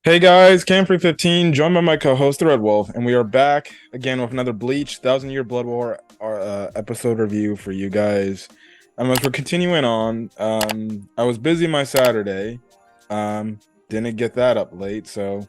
Hey guys, Camfrey15, joined by my co-host, the Red Wolf, and we are back again with another Bleach Thousand Year Blood War episode review for you guys. As we're continuing on, I was busy my Saturday, didn't get that up late, so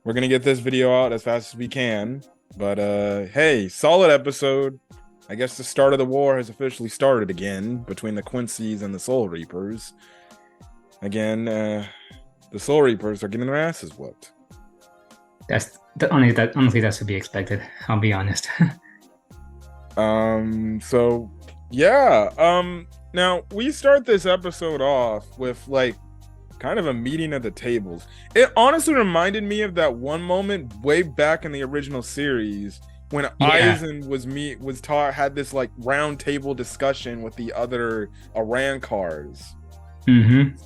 we're gonna get this video out as fast as we can. But hey, solid episode. I guess the start of the war has officially started again between the Quncies and the Soul Reapers. Again, the Soul Reapers are getting their asses whooped. Honestly, that's to be expected. I'll be honest. So yeah. Now we start this episode off with like kind of a meeting at the tables. It honestly reminded me of that one moment way back in the original series when Aizen had this like round table discussion with the other Aran cars. Mm-hmm.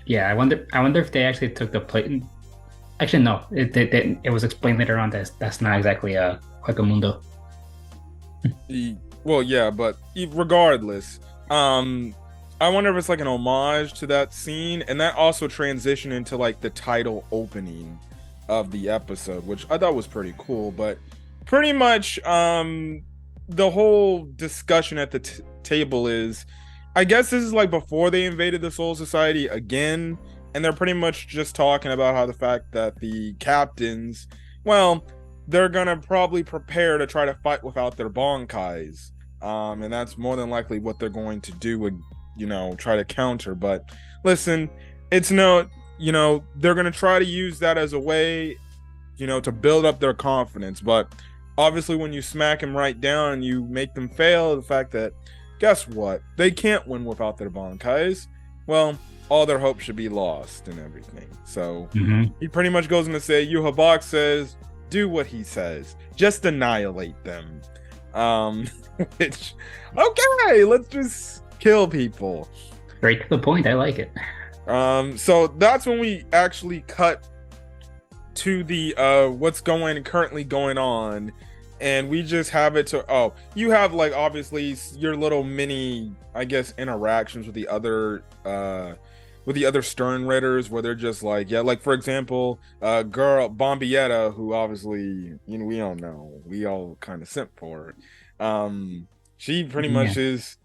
Yeah, I wonder if they actually took the plate. Actually, no. It was explained later on that that's not exactly a Huecamundo. Well, yeah, but regardless, I wonder if it's like an homage to that scene, and that also transitioned into like the title opening of the episode, which I thought was pretty cool. But pretty much, the whole discussion at the table is, I guess this is like before they invaded the Soul Society again, and they're pretty much just talking about how the fact that the captains, well, they're gonna probably prepare to try to fight without their Bankais, and that's more than likely what they're going to do, try to counter. But listen, it's no, they're gonna try to use that as a way, to build up their confidence. But obviously, when you smack them right down and you make them fail, the fact that guess what? They can't win without their Bankais. Well, all their hope should be lost and everything. So He pretty much goes in to say, Yuhabak says, do what he says. Just annihilate them. Which, okay, let's just kill people. Straight to the point. I like it. So that's when we actually cut to the what's currently going on. And we just have it to, you have like obviously your little mini, I guess, interactions with the other Stern Ritters, where they're just like, yeah, like for example, girl Bombietta, who obviously, we don't know, we all kind of simp for her. She pretty much is,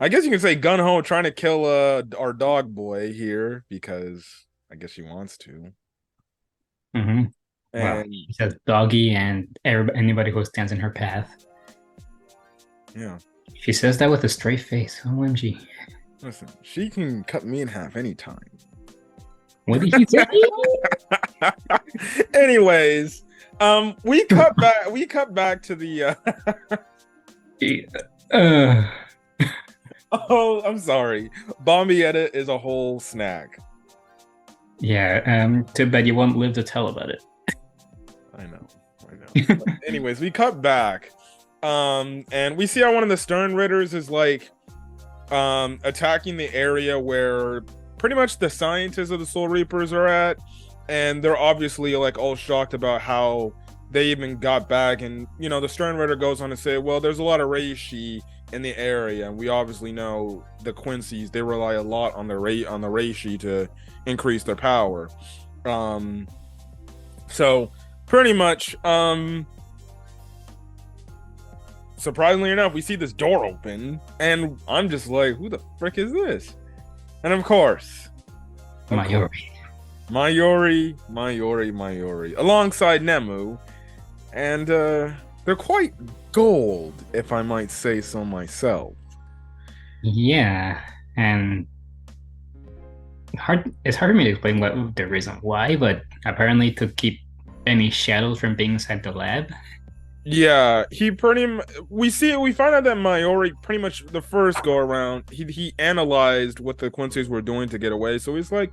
I guess you can say, gun ho trying to kill our dog boy here because I guess she wants to. Mm-hmm. And well, he says doggy and anybody who stands in her path. Yeah. She says that with a straight face. OMG. Listen, she can cut me in half anytime. What did he say? Anyways, we cut back to the Oh, I'm sorry. Bombietta is a whole snack. Yeah, too bad you won't live to tell about it. I know. But anyways, we cut back, and we see how one of the Stern Ritters is like, attacking the area where pretty much the scientists of the Soul Reapers are at, and they're obviously like all shocked about how they even got back. And the Stern Ritter goes on to say, well, there's a lot of Reishi in the area, and we obviously know the Quncies, they rely a lot on the Reishi to increase their power. So pretty much, surprisingly enough, we see this door open, and I'm just like, who the frick is this? And of course, Mayuri, alongside Nemu, and they're quite gold, if I might say so myself. Yeah, and it's hard for me to explain what the reason why, but apparently to keep any shadows from being inside the lab. Yeah, we find out that Mayuri pretty much the first go around, he analyzed what the Quncies were doing to get away. So he's like,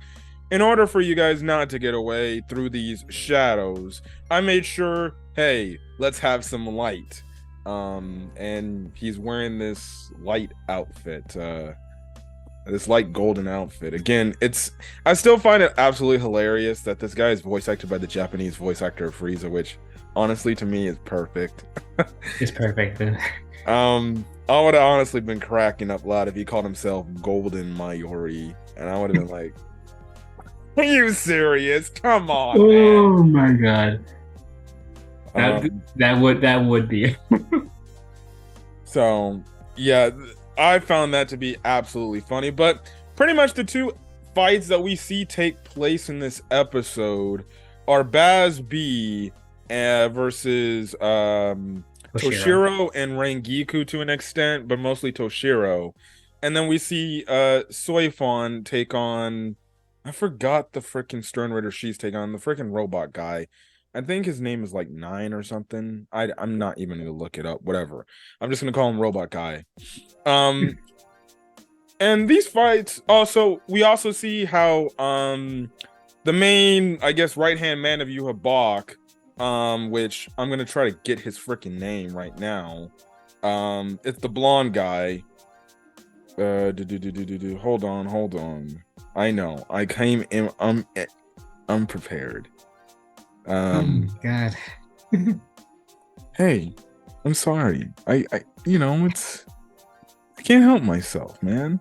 in order for you guys not to get away through these shadows, I made sure, hey, let's have some light. And he's wearing this light outfit, this light golden outfit. Again, I still find it absolutely hilarious that this guy is voice acted by the Japanese voice actor of Frieza, which honestly to me is perfect. It's perfect. I would have honestly been cracking up loud if he called himself Golden Mayuri, and I would have been like, Are you serious? Come on, man. Oh my god. That Um, that would be. so yeah, I found that to be absolutely funny. But pretty much the two fights that we see take place in this episode are Baz B versus Toshiro. Toshiro and Rangiku to an extent, but mostly Toshiro. And then we see Soifon take on, I forgot the freaking Stern Ritter she's taking on, the freaking robot guy. I think his name is like Nine or something. I'm not even gonna look it up. Whatever. I'm just gonna call him Robot Guy. Um, and these fights also, we also see how the main, I guess, right hand man of Yuha Bach, which I'm gonna try to get his freaking name right now. It's the blonde guy. Hold on. I know. I came in unprepared. Oh god. Hey, I'm sorry. It's I can't help myself, man.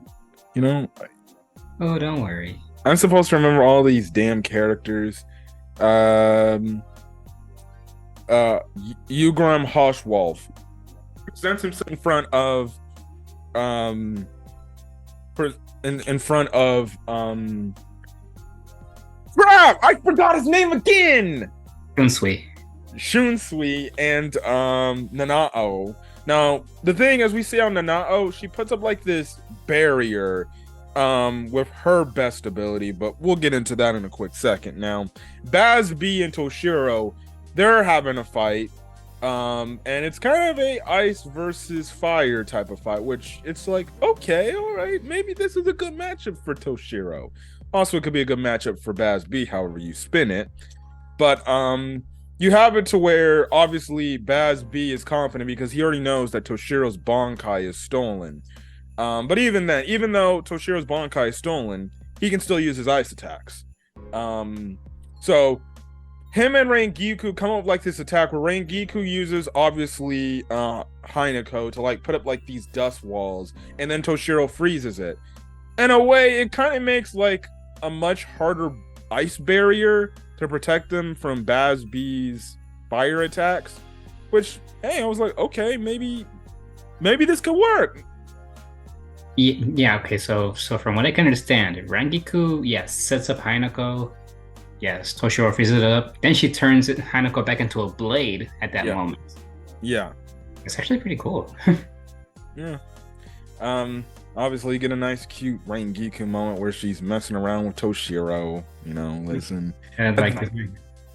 Oh, don't worry. I'm supposed to remember all these damn characters. Ugram Hoshwolf presents himself in front of in front of crap! I forgot his name again. Shunsui and Nanao. Now, the thing as we see on Nanao, she puts up like this barrier with her best ability, but we'll get into that in a quick second. Now, Baz B and Toshiro, they're having a fight. And it's kind of a ice versus fire type of fight, which it's like, okay, all right, maybe this is a good matchup for Toshiro. Also, it could be a good matchup for Baz B, however you spin it. But you have it to where obviously Baz B is confident because he already knows that Toshiro's Bankai is stolen. But even then, even though Toshiro's Bankai is stolen, he can still use his ice attacks. So him and Rangiku come up with like this attack where Rangiku uses obviously Hinako to like put up like these dust walls, and then Toshiro freezes it. In a way, it kind of makes like a much harder ice barrier to protect them from Baz B's fire attacks. Which, hey, I was like, okay, maybe this could work. Yeah, okay, so from what I can understand, Rangiku, yes, sets up Hinako. Yes, Toshiro freezes it up. Then she turns Hanako back into a blade at that moment. Yeah. It's actually pretty cool. Yeah. Obviously you get a nice cute Rangiku moment where she's messing around with Toshiro, listen. And like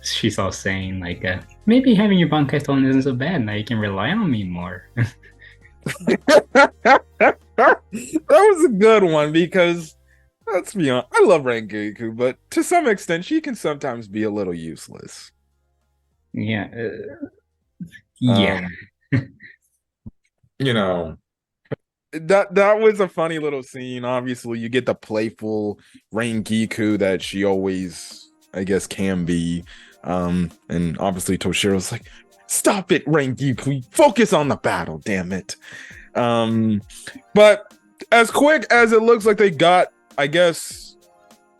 she's all saying like maybe having your Bankai stolen isn't so bad. Now you can rely on me more. That was a good one because let's be honest, I love Rangiku, but to some extent, she can sometimes be a little useless. Yeah. Yeah. That was a funny little scene. Obviously, you get the playful Rangiku that she always, I guess, can be. And obviously Toshiro's like, stop it, Rangiku. Focus on the battle, damn it. But as quick as it looks like they got, I guess,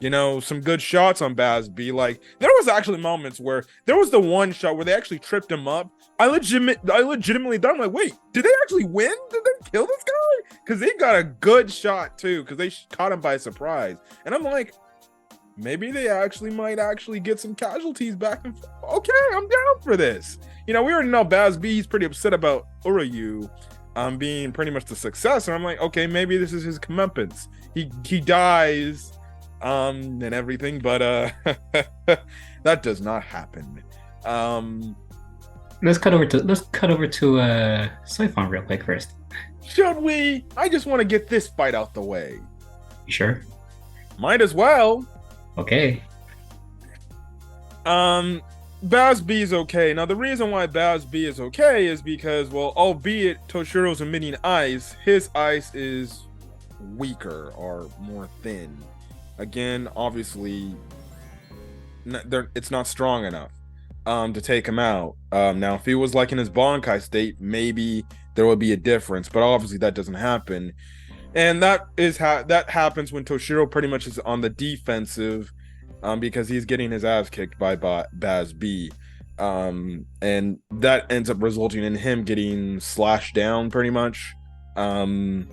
some good shots on Baz B. Like, there was actually moments where there was the one shot where they actually tripped him up. I legitimately thought, I'm like, wait, did they actually win? Did they kill this guy? Because they got a good shot too, because they caught him by surprise. And I'm like, maybe they might get some casualties back. And okay, I'm down for this. We already know Baz B, he's pretty upset about Uryu being pretty much the successor. I'm like, okay, maybe this is his comeuppance. He dies and everything, but that does not happen. Let's cut over to Soifon real quick first. Should we? I just want to get this fight out the way. You sure? Might as well. Okay. Baz B is okay. Now, the reason why Baz B is okay is because, well, albeit Toshiro's emitting ice, his ice is weaker or more thin. Again, obviously, it's not strong enough to take him out. Now, if he was like in his Bankai state, maybe there would be a difference, but obviously that doesn't happen. And that happens when Toshiro pretty much is on the defensive. because he's getting his ass kicked by Baz B. And that ends up resulting in him getting slashed down pretty much. And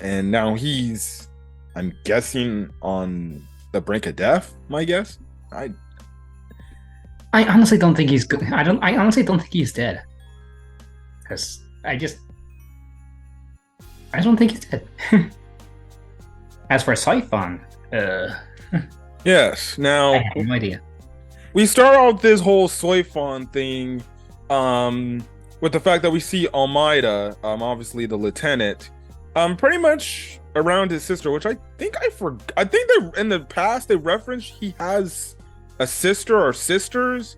now he's, I'm guessing, on the brink of death, my guess. I honestly don't think he's good. I honestly don't think he's dead. Because I don't think he's dead. As for Siphon, yes. Now, I have no idea. we start out this whole Soifon thing, with the fact that we see Almeida, obviously the lieutenant, pretty much around his sister, which I think they in the past they referenced he has a sister or sisters.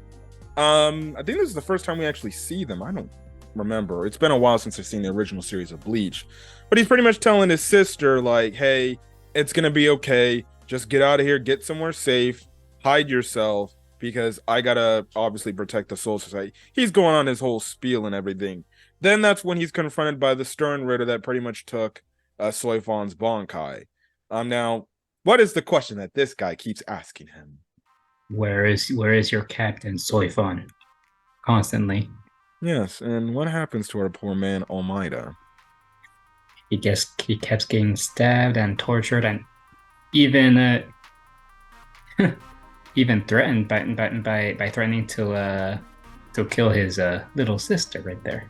I think this is the first time we actually see them. I don't remember. It's been a while since I've seen the original series of Bleach. But he's pretty much telling his sister, like, hey, it's gonna be okay. Just get out of here, get somewhere safe, hide yourself, because I gotta obviously protect the Soul Society. He's going on his whole spiel and everything. Then that's when he's confronted by the Stern Ritter that pretty much took Soifon's Bankai. Now, what is the question that this guy keeps asking him? Where is your captain, Soifon? Constantly. Yes, and what happens to our poor man Almeida? He kept getting stabbed and tortured and even even threatened by threatening to kill his little sister right there.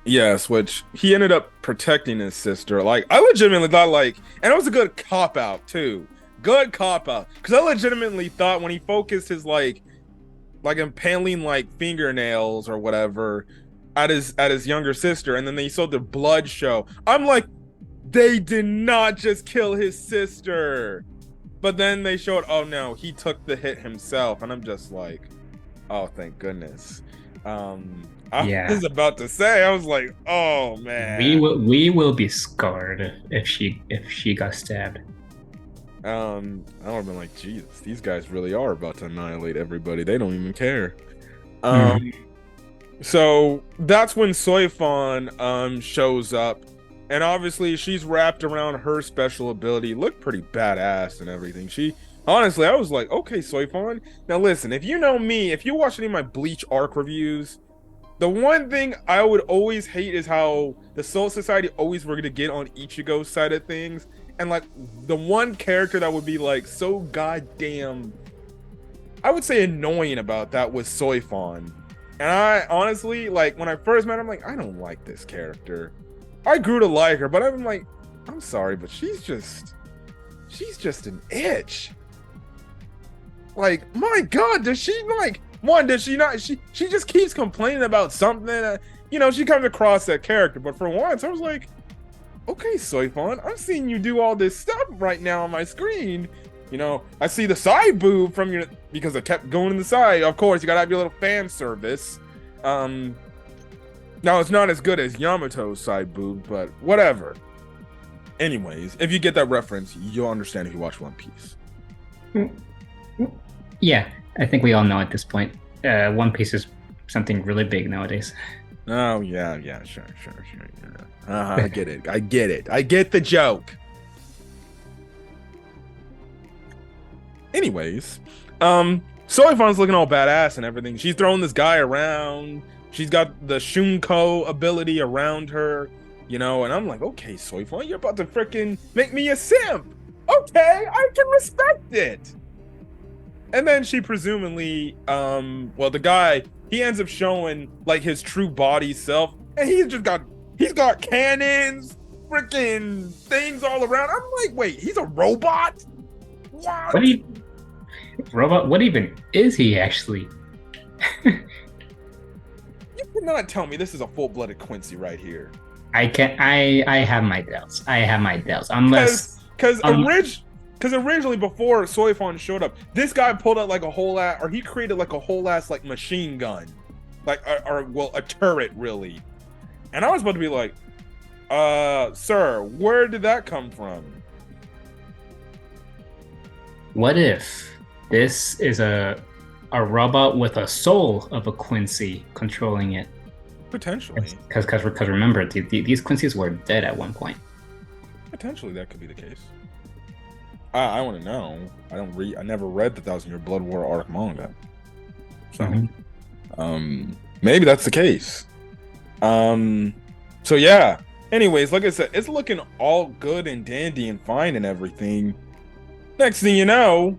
Yes, which he ended up protecting his sister. Like, I legitimately thought, like, and it was a good cop out too. Good cop out, because I legitimately thought when he focused his like impaling like fingernails or whatever at his younger sister, and then they saw the blood show. I'm like, they did not just kill his sister. But then they showed, oh no, he took the hit himself, and I'm just like, oh, thank goodness. I was about to say, I was like, oh man, we will be scarred if she got stabbed. I would have been like, Jesus, these guys really are about to annihilate everybody. They don't even care. So that's when Soifon shows up, and obviously she's wrapped around her special ability. Looked pretty badass and everything. She honestly, I was like, okay, Soifon. Now listen, if you know me, if you watch any of my Bleach arc reviews, the one thing I would always hate is how the Soul Society always were gonna get on Ichigo's side of things. And like the one character that would be like so goddamn, I would say, annoying about that was Soifon. And I honestly, like, when I first met her, I'm like, I don't like this character. I grew to like her, but I'm like, I'm sorry, but she's just an itch. Like, my God, does she not? She just keeps complaining about something. She comes across that character, but for once, I was like, okay, Soifon, I'm seeing you do all this stuff right now on my screen. I see the side boob from your, because I kept going in the side. Of course, you gotta have your little fan service. Now it's not as good as Yamato's side boob, but whatever. Anyways, if you get that reference, you'll understand if you watch One Piece. Yeah, I think we all know at this point. One Piece is something really big nowadays. Oh yeah, sure. Yeah. I get it. I get the joke. Anyways, Soifon's looking all badass and everything. She's throwing this guy around. She's got the Shunko ability around her, and I'm like, okay, Soifon, you're about to freaking make me a simp. Okay, I can respect it. And then she presumably, the guy, he ends up showing like his true body self, and he's got cannons, freaking things all around. I'm like, wait, he's a robot? What? Robot? What even is he actually? You cannot tell me this is a full-blooded Quincy right here. I have my doubts. Unless because originally before Soifon showed up, this guy pulled out like he created like a whole ass like machine gun, like a turret really. And I was about to be like, sir, where did that come from? What if this is a robot with a soul of a Quincy controlling it? Potentially. Because remember, these Quincies were dead at one point. Potentially, that could be the case. I want to know. I never read the Thousand Year Blood War arc manga. So, maybe that's the case. So yeah. Anyways, like I said, it's looking all good and dandy and fine and everything. Next thing you know,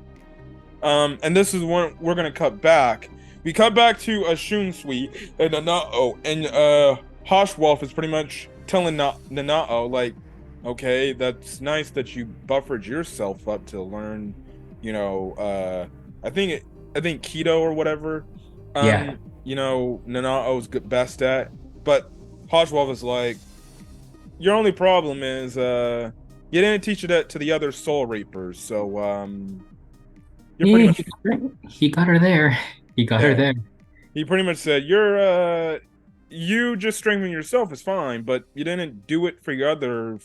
and this is when we're gonna cut back. We cut back to a Quncies and Nanao, and Hoshwolf is pretty much telling Nanao like, okay, that's nice that you buffered yourself up to learn, I think keto or whatever. Yeah. Nanao's best at, but Hoshwolf is like, your only problem is you didn't teach it to the other Soul Reapers, so you're pretty much. He got her there. He got her there. He pretty much said, you just strengthening yourself is fine, but you didn't do it for your other,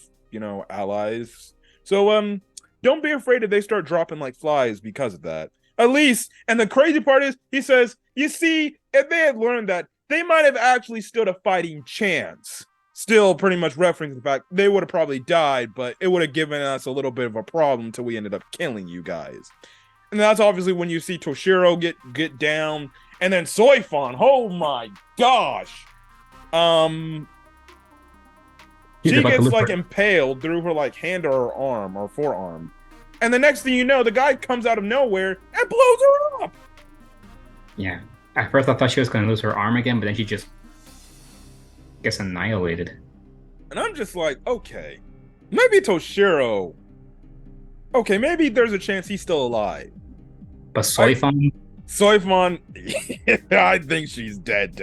allies. So don't be afraid if they start dropping like flies because of that. At least, and the crazy part is, he says, you see, if they had learned that, they might have actually stood a fighting chance. Still pretty much referencing the fact they would have probably died, but it would have given us a little bit of a problem until we ended up killing you guys. And that's obviously when you see Toshiro get down, and then Soifon, oh my gosh. She gets like impaled through her like hand or her arm or forearm. And the next thing you know, the guy comes out of nowhere and blows her up. Yeah. At first I thought she was gonna lose her arm again, but then she just gets annihilated. And I'm just like, okay. Maybe Toshiro. Okay, maybe there's a chance he's still alive. But Soifon? Soifon, I think she's dead.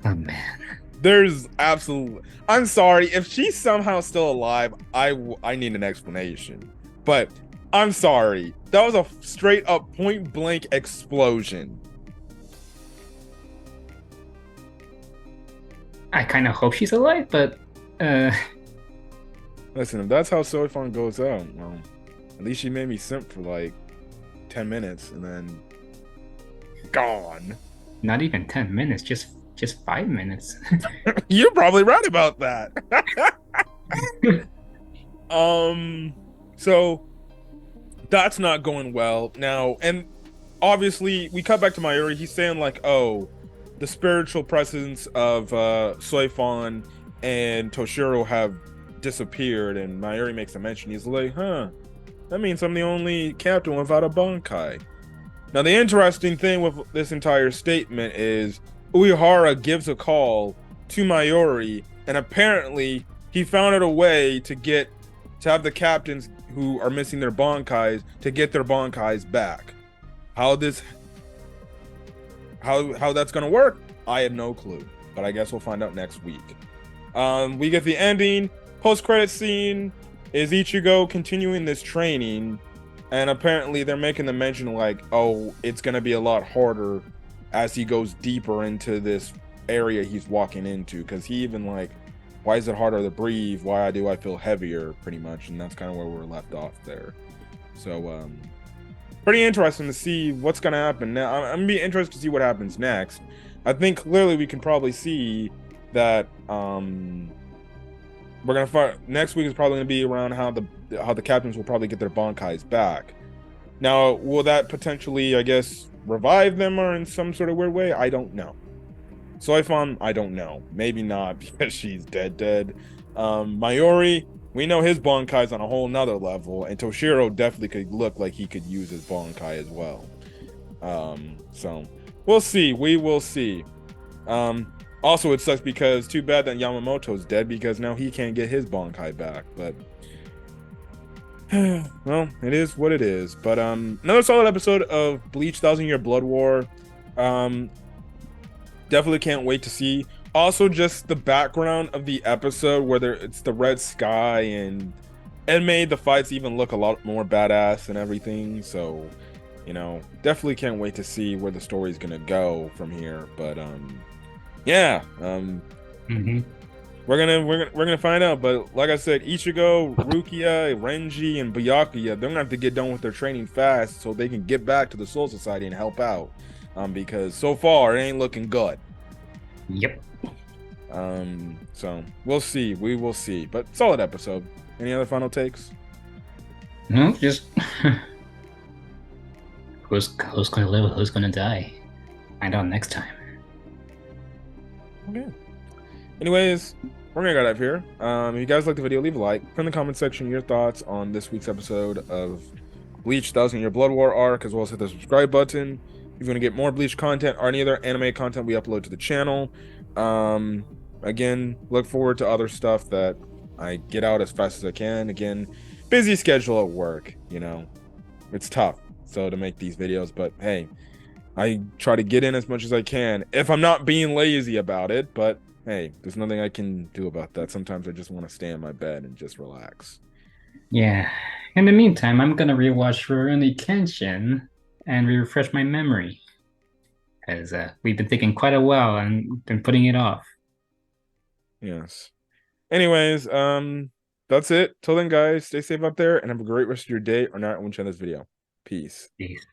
Oh, man. There's absolutely... I'm sorry, if she's somehow still alive, I need an explanation. But I'm sorry. That was a straight up point blank explosion. I kind of hope she's alive, but... Listen, if that's how Soifon goes out, well, at least she made me simp for like 10 minutes and then gone. Not even 10 minutes, just 5 minutes. You're probably right about that. So that's not going well now. And obviously we cut back to Mayuri. He's saying like, oh, the spiritual presence of Soifon and Toshiro have disappeared, and Mayuri makes a mention. He's like, that means I'm the only captain without a Bankai. Now the interesting thing with this entire statement is Uehara gives a call to Mayuri, and apparently he found out a way to have the captains who are missing their Bankais to get their Bankais back. How that's gonna work, I have no clue, but I guess we'll find out next week. We get the ending. Post-credit scene is Ichigo continuing this training, and apparently they're making the mention like, oh, it's gonna be a lot harder as he goes deeper into this area he's walking into, because he even like, why is it harder to breathe? Why do I feel heavier, pretty much? And that's kind of where we're left off there. So pretty interesting to see what's gonna happen now. I'm gonna be interested to see what happens next. I think clearly we can probably see that we're gonna find next week is probably gonna be around how the captains will probably get their Bankais back. Now, will that potentially, I guess, revive them or in some sort of weird way? I don't know. Soifon, I don't know. Maybe not, because she's dead. Mayuri, we know his Bankai's on a whole nother level, and Toshiro definitely could look like he could use his Bankai as well. So we'll see. We will see. Also, it sucks because too bad that Yamamoto's dead, because now he can't get his Bankai back. But well, it is what it is. But another solid episode of Bleach 1000 Year Blood War. Definitely can't wait to see. Also, just the background of the episode, whether it's the red sky, and it made the fights even look a lot more badass and everything. So, definitely can't wait to see where the story's gonna go from here. But yeah, we're gonna find out. But like I said, Ichigo, Rukia, Renji, and Byakuya, they're gonna have to get done with their training fast so they can get back to the Soul Society and help out. Because so far it ain't looking good. Yep. So we'll see. We will see. But solid episode. Any other final takes? No, just who's gonna live, who's gonna die. Find out next time. Okay. Anyways, we're gonna get up here. If you guys like the video, leave a like. Put in the comment section your thoughts on this week's episode of Bleach 1000 Year Blood War arc, as well as hit the subscribe button if you want to get more Bleach content or any other anime content we upload to the channel. Again, look forward to other stuff that I get out as fast as I can. Again, busy schedule at work, you know. It's tough so to make these videos, but hey, I try to get in as much as I can if I'm not being lazy about it, but hey, there's nothing I can do about that. Sometimes I just want to stay in my bed and just relax. Yeah. In the meantime, I'm gonna rewatch Rurouni Kenshin and refresh my memory. As we've been thinking quite a while and been putting it off. Yes. Anyways, that's it. Till then, guys, stay safe out there and have a great rest of your day or night when you watch this video. Peace. Peace.